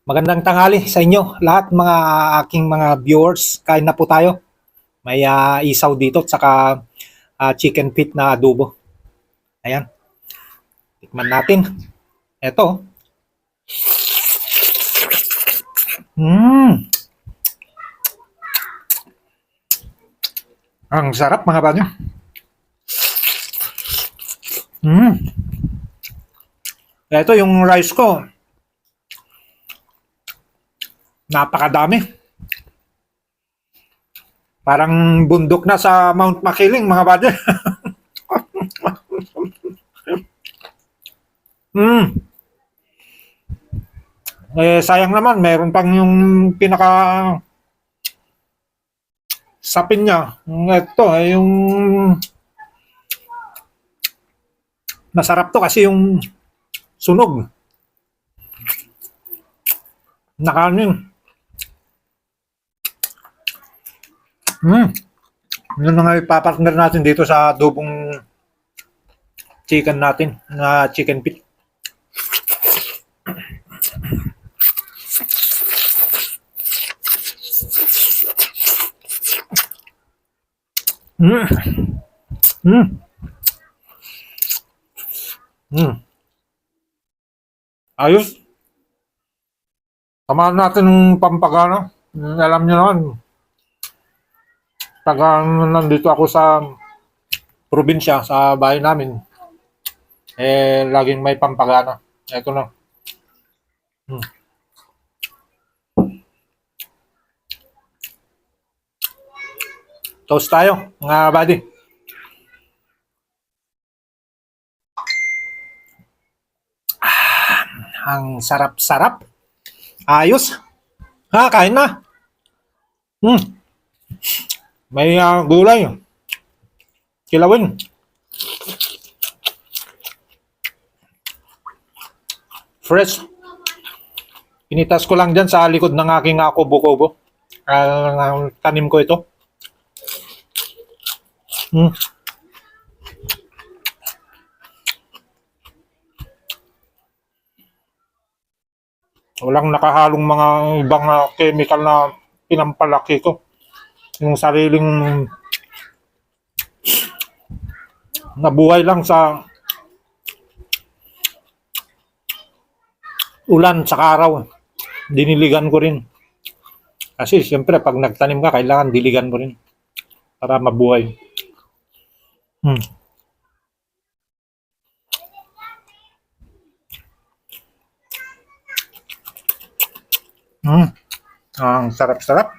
Magandang tanghali sa inyo lahat mga aking mga viewers. Kain na po tayo. May isaw dito at saka chicken feet na adobo. Ayan. Tikman natin. Ito. Ang sarap mga banyo. Ito yung rice ko. Napakadami. Parang bundok na sa Mount Makiling mga badyo. Sayang naman, meron pang yung pinaka sapin niya. Ito, yung masarap to kasi yung sunog. Nakanin. Yun na nga ipapartner natin dito sa adobong chicken natin na chicken feet. Ayos. Samahan natin ng pampagana. Alam niyo naman, pag nandito ako sa probinsya, sa bahay namin, laging may pampagana. Ito na. Toast tayo, mga buddy. Ang sarap-sarap. Ayos. Kain na. May gulay. Kilawin. Fresh. Pinitas ko lang dyan sa likod ng aking kubo-kubo. Tanim ko ito. Walang nakahalong mga ibang chemical na pinampalaki ko. Yung sariling nabuhay lang sa ulan sa araw. Diniligan ko rin. Kasi siyempre pag nagtanim ka, kailangan diligan mo rin para mabuhay. Ang sarap-sarap.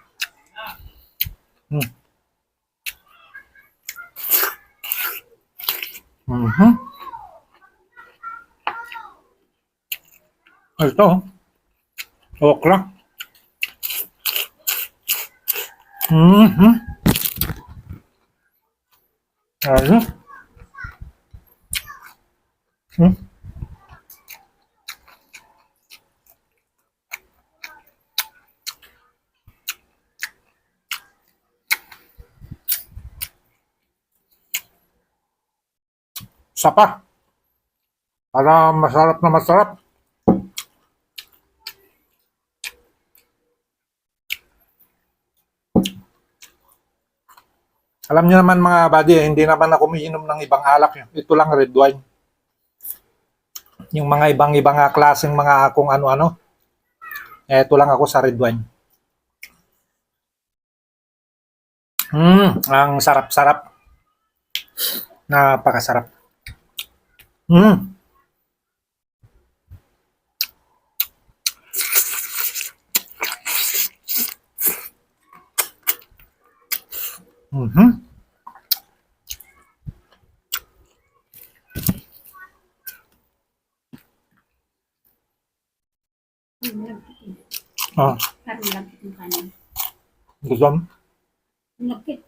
Ito, okra. Ayos. Sapa. Para masarap na masarap. Alam niyo naman mga buddy, hindi naman ako umiinom ng ibang alak. Ito lang red wine. Yung mga ibang klaseng mga kung ano-ano. Ito lang ako sa red wine. Ang sarap-sarap. Napakasarap. Parang lagkit yung kanin. Gusto mo? Lagkit.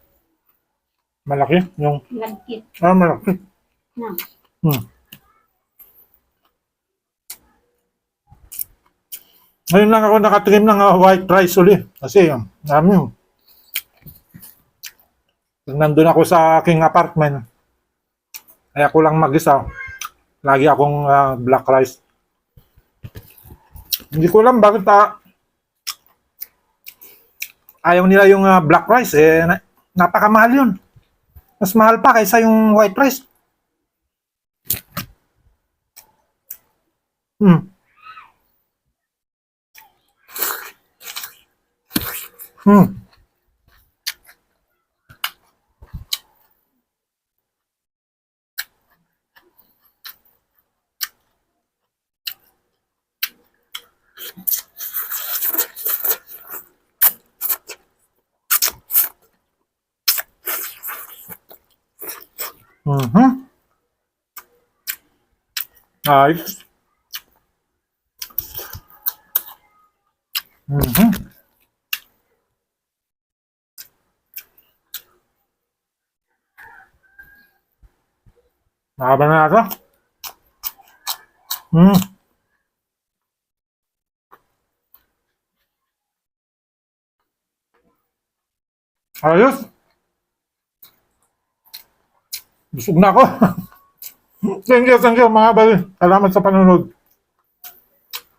Malaki? Yung... Lagkit. malaki. Na. Ngayon lang ako nakatrim ng white rice ulit. Kasi, alam nyo, pag nandun ako sa aking apartment, ay ako lang mag-isa, lagi akong black rice. Hindi ko alam bakit ayaw nila yung black rice. Napakamahal yun. Mas mahal pa kaysa yung white rice. Hmm. Hmm. Mhm. Ayos. Mhm. Mahaba na ito. Hmm. Ayos. Busog na ako. Thank you mga bal. Salamat sa panonood.